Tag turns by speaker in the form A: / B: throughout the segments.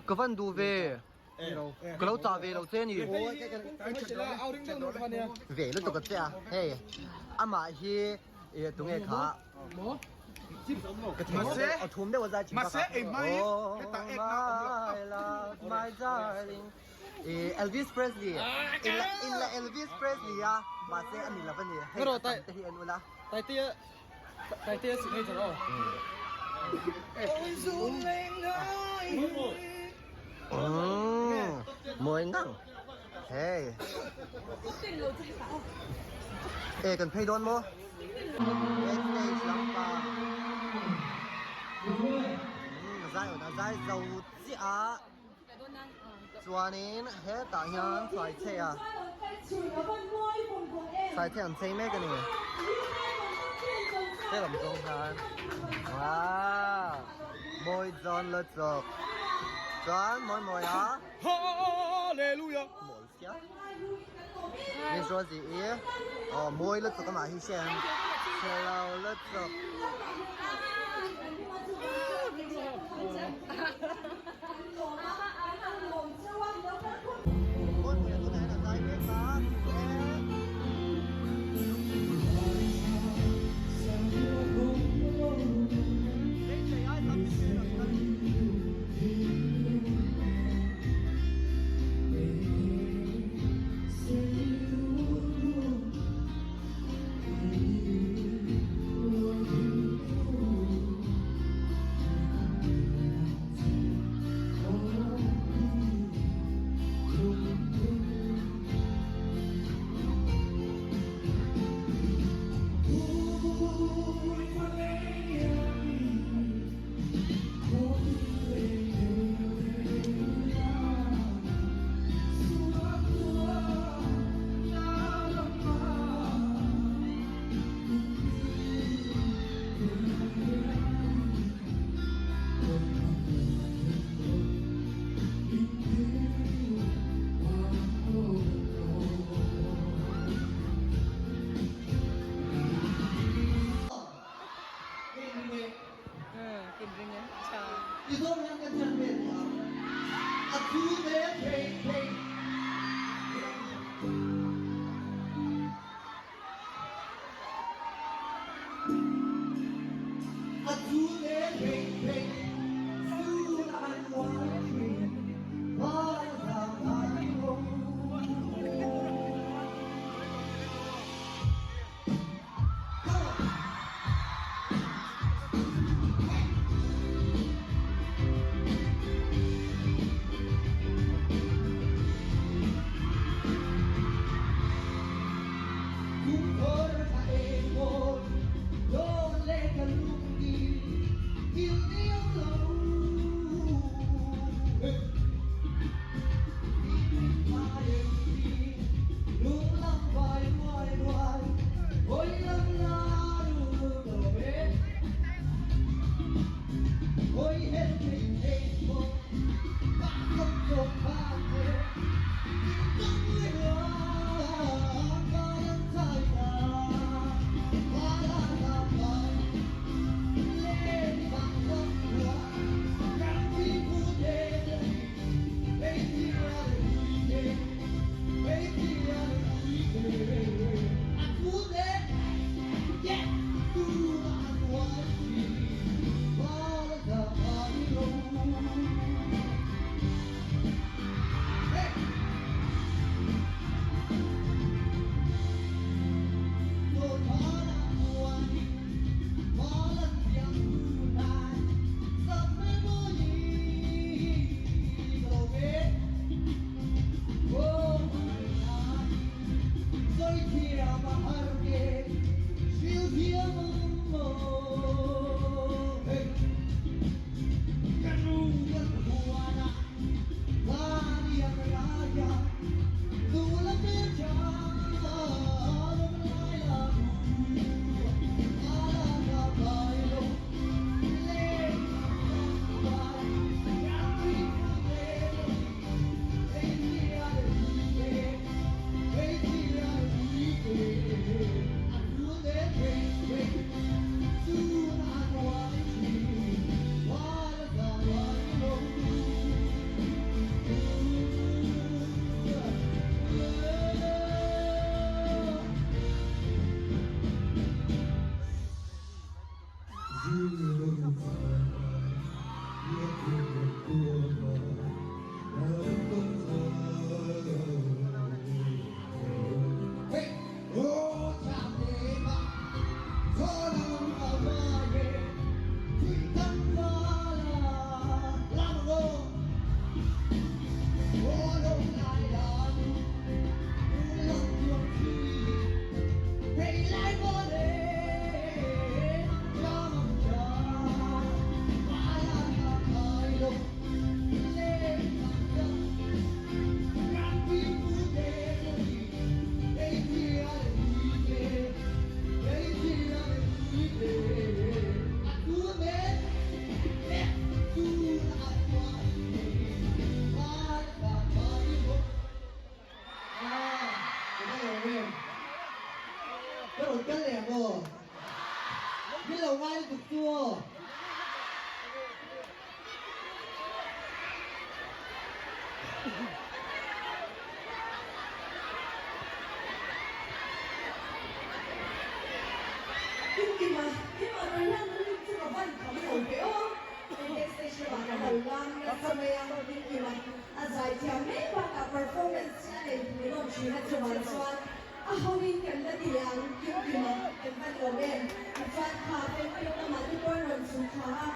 A: cái phần đu về cái lâu trả về lâu thế nhỉ về lúc tụi cái hey à mà hi tụi nghe khá cái thằng ở thùng đấy vào chỉ
B: mà sẽ em mai cái ta em
A: love my darling Elvis Presley in la Elvis Presley à mà sẽ anh là vấn đề hay rồi tại hiện luôn
C: tại tia sự ngay rồi ôi dù lên ơi
A: mới ngang hey cần pay đón mua backstage lắm mà dai dầu chả cho nên hết tại nhà phải chơi à phải chơi ăn chơi mấy cái này chơi làm công ăn wow môi giòn lợt dọc giòn môi á
B: Hallelujah
A: môi xía你说gì môi lợt dọc cái mà hi xem chơi lâu lợt dọc ôi mùi cái này là dai biết mà
D: Hindi maralang ulit sa kaban kami okay oh. Next station ba na lang na sa mayang hindi man asay siya may baka performance niya ay minong siya sa bansuan. Ahawin ka na diyang hindi man ang loben. At sa kapit kayo naman ito ang sukha.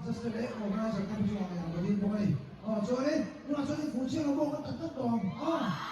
E: just today, organize a country on the Berlin Boy. Oh, so then, you know, so then, for sure, I'm going to talk to him. Oh,